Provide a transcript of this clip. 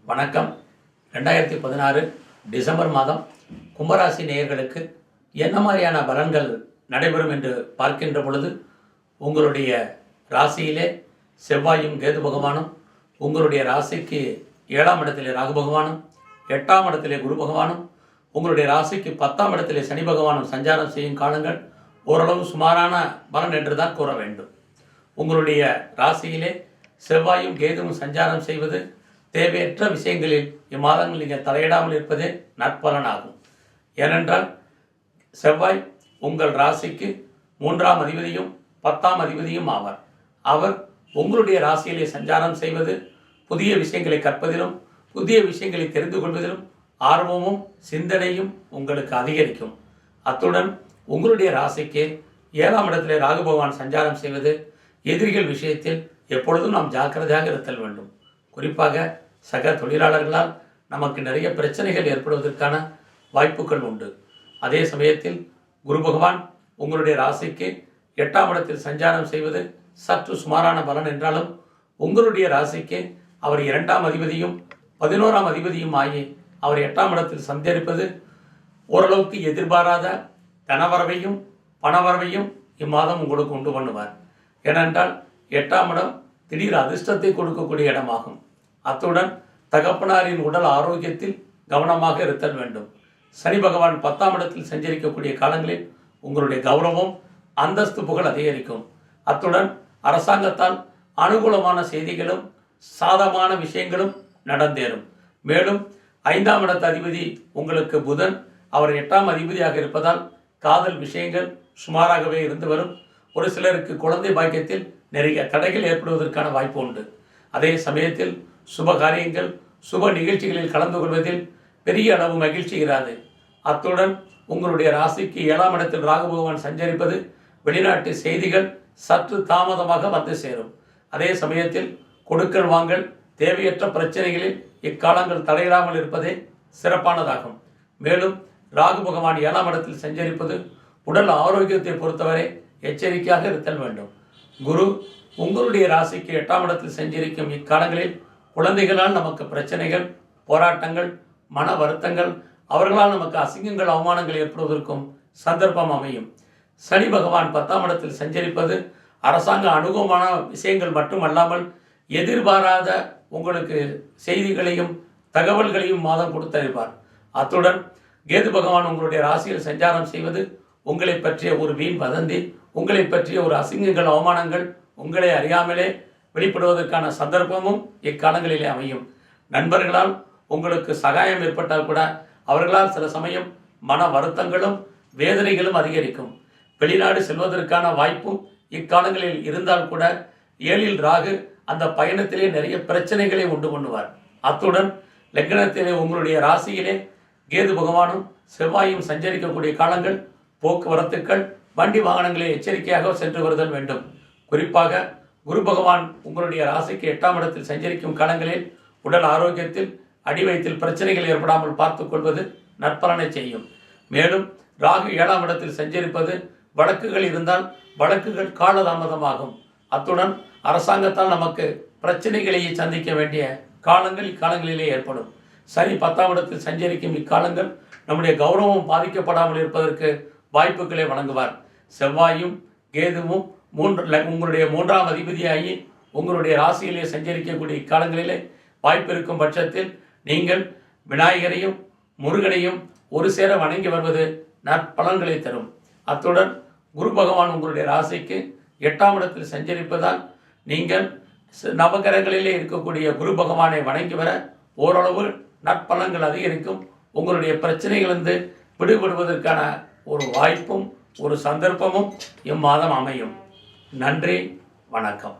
வணக்கம். 2016 டிசம்பர் மாதம் கும்பராசி நேயர்களுக்கு என்ன மாதிரியான பலன்கள் நடைபெறும் என்று பார்க்கின்ற பொழுது, உங்களுடைய ராசியிலே செவ்வாயும் கேது பகவானும், உங்களுடைய ராசிக்கு 7ஆம் இடத்திலே ராகு பகவானும், 8ஆம் இடத்திலே குரு பகவானும், உங்களுடைய ராசிக்கு 10ஆம் இடத்திலே சனி பகவானும் சஞ்சாரம் செய்யும் காலங்கள் ஓரளவு சுமாரான பலன் என்று தான் கூற வேண்டும். உங்களுடைய ராசியிலே செவ்வாயும் கேதுவும் சஞ்சாரம் செய்வது தேவையற்ற விஷயங்களில் இம்மாதங்கள் நீங்கள் தலையிடாமல் இருப்பதே நற்பலனாகும். ஏனென்றால் செவ்வாய் உங்கள் ராசிக்கு 3ஆம் அதிபதியும் 10ஆம் அதிபதியும் ஆவார். அவர் உங்களுடைய ராசியிலே சஞ்சாரம் செய்வது புதிய விஷயங்களை கற்பதிலும் புதிய விஷயங்களை தெரிந்து கொள்வதிலும் ஆர்வமும் சிந்தனையும் உங்களுக்கு அதிகரிக்கும். அத்துடன் உங்களுடைய ராசிக்கு 7ஆம் இடத்திலே ராகு பகவான் சஞ்சாரம் செய்வது எதிரிகள் விஷயத்தில் எப்பொழுதும் நாம் ஜாக்கிரதையாக இருத்தல் வேண்டும். குறிப்பாக சக தொழிலாளர்களால் நமக்கு நிறைய பிரச்சனைகள் ஏற்படுவதற்கான வாய்ப்புகள் உண்டு. அதே சமயத்தில் குரு பகவான் உங்களுடைய ராசிக்கு 8ஆம் இடத்தில் சஞ்சாரம் செய்வது சற்று சுமாரான பலன் என்றாலும், உங்களுடைய ராசிக்கு அவர் 2ஆம் அதிபதியும் 11ஆம் அதிபதியும் ஆகி அவர் 8ஆம் இடத்தில் சஞ்சரிப்பது ஓரளவுக்கு எதிர்பாராத தனவரவையும் பணவரவையும் இம்மாதம் உங்களுக்கு உண்டு பண்ணுவார். ஏனென்றால் 8ஆம் இடம் திடீர் அதிர்ஷ்டத்தை கொடுக்கக்கூடிய இடமாகும். அத்துடன் தகப்பனாரின் உடல் ஆரோக்கியத்தில் கவனமாக இருத்தல் வேண்டும். சனி பகவான் 10ஆம் இடத்தில் சஞ்சரிக்கக்கூடிய காலங்களில் உங்களுடைய கௌரவம் அந்தஸ்து புகழ் அதிகரிக்கும். அத்துடன் அரசாங்கத்தால் அனுகூலமான செய்திகளும் சாதகமான விஷயங்களும் நடந்தேறும். மேலும் 5ஆம் இடத்து அதிபதி உங்களுக்கு புதன், அவர் 8ஆம் அதிபதியாக இருப்பதால் காதல் விஷயங்கள் சுமாராகவே இருந்து வரும். ஒரு சிலருக்கு குழந்தை பாக்கியத்தில் நிறைய தடைகள் ஏற்படுவதற்கான வாய்ப்பு உண்டு. அதே சமயத்தில் சுப காரியங்கள் சுப நிகழ்ச்சிகளில் கலந்து கொள்வதில் பெரிய அளவு மகிழ்ச்சி இராது. அத்துடன் உங்களுடைய ராசிக்கு 7ஆம் இடத்தில் ராகு பகவான் சஞ்சரிப்பது வெளிநாட்டு செய்திகள் சற்று தாமதமாக வந்து சேரும். அதே சமயத்தில் கொடுக்கல் வாங்கல் தேவையற்ற பிரச்சனைகளில் இக்காலங்கள் தடையிடாமல் இருப்பதே சிறப்பானதாகும். மேலும் ராகு பகவான் 7ஆம் இடத்தில் சஞ்சரிப்பது உடல் ஆரோக்கியத்தை பொறுத்தவரை எச்சரிக்கையாக இருத்தல் வேண்டும். குரு உங்களுடைய ராசிக்கு 8ஆம் இடத்தில் சஞ்சரிக்கும் இக்காலங்களில் குழந்தைகளால் நமக்கு பிரச்சனைகள், போராட்டங்கள், மன வருத்தங்கள், அவர்களால் நமக்கு அசிங்கங்கள், அவமானங்கள் ஏற்படுவதற்கும் சந்தர்ப்பம் அமையும். சனி பகவான் 10ஆம் இடத்தில் சஞ்சரிப்பது அரசாங்க அனுகூலமான விஷயங்கள் மட்டுமல்லாமல் எதிர்பாராத உங்களுக்கு செய்திகளையும் தகவல்களையும் மாதம் கொடுத்தறிவார். அத்துடன் கேது பகவான் உங்களுடைய ராசியில் சஞ்சாரம் செய்வது உங்களை பற்றிய ஒரு வீண் வதந்தி, உங்களை பற்றிய ஒரு அசிங்கங்கள், அவமானங்கள் உங்களை அறியாமலே வெளிப்படுவதற்கான சந்தர்ப்பமும் இக்காலங்களிலே அமையும். நண்பர்களால் உங்களுக்கு சகாயம் ஏற்பட்டால் கூட அவர்களால் சில சமயம் மன வருத்தங்களும் வேதனைகளும் அதிகரிக்கும். வெளிநாடு செல்வதற்கான வாய்ப்பும் இக்காலங்களில் இருந்தால் கூட 7இல் ராகு அந்த பயணத்திலே நிறைய பிரச்சனைகளை உண்டு பண்ணுவார். அத்துடன் லக்னத்திலே உங்களுடைய ராசியிலே கேது பகவானும் செவ்வாயும் சஞ்சரிக்கக்கூடிய காலங்கள் போக்குவரத்துக்கள், வண்டி வாகனங்களில் எச்சரிக்கையாக சென்று வருதல் வேண்டும். குறிப்பாக குரு பகவான் உங்களுடைய ராசிக்கு 8ஆம் இடத்தில் சஞ்சரிக்கும் காலங்களில் உடல் ஆரோக்கியத்தில் அடிவயத்தில் பிரச்சனைகள் ஏற்படாமல் பார்த்துக் கொள்வது நற்பலனை செய்யும். மேலும் ராகு 7ஆம் இடத்தில் சஞ்சரிப்பது வழக்குகள் இருந்தால் வழக்குகள் காலதாமதமாகும். அத்துடன் அரசாங்கத்தால் நமக்கு பிரச்சனைகளை சந்திக்க வேண்டிய காலங்கள் இக்காலங்களிலே ஏற்படும். சனி 10ஆம் இடத்தில் சஞ்சரிக்கும் இக்காலங்கள் நம்முடைய கௌரவம் பாதிக்கப்படாமல் இருப்பதற்கு வாய்ப்புகளை வழங்குவார். செவ்வாயும் கேதுவும் உங்களுடைய 3ஆம் அதிபதியாகி உங்களுடைய ராசியிலே சஞ்சரிக்கக்கூடிய இக்காலங்களிலே வாய்ப்பு இருக்கும் பட்சத்தில் நீங்கள் விநாயகரையும் முருகனையும் ஒரு சேர வணங்கி வருவது நற்பலன்களை தரும். அத்துடன் குரு பகவான் உங்களுடைய ராசிக்கு 8ஆம் இடத்தில் சஞ்சரிப்பதால் நீங்கள் நவகிரகங்களிலே இருக்கக்கூடிய குரு பகவானை வணங்கி வர ஓரளவு நற்பலன்கள் அதிகரிக்கும். உங்களுடைய பிரச்சனைகளிலிருந்து விடுபடுவதற்கான ஒரு வாய்ப்பும் ஒரு சந்தர்ப்பமும் இம்மாதம் அமையும். நன்றி, வணக்கம்.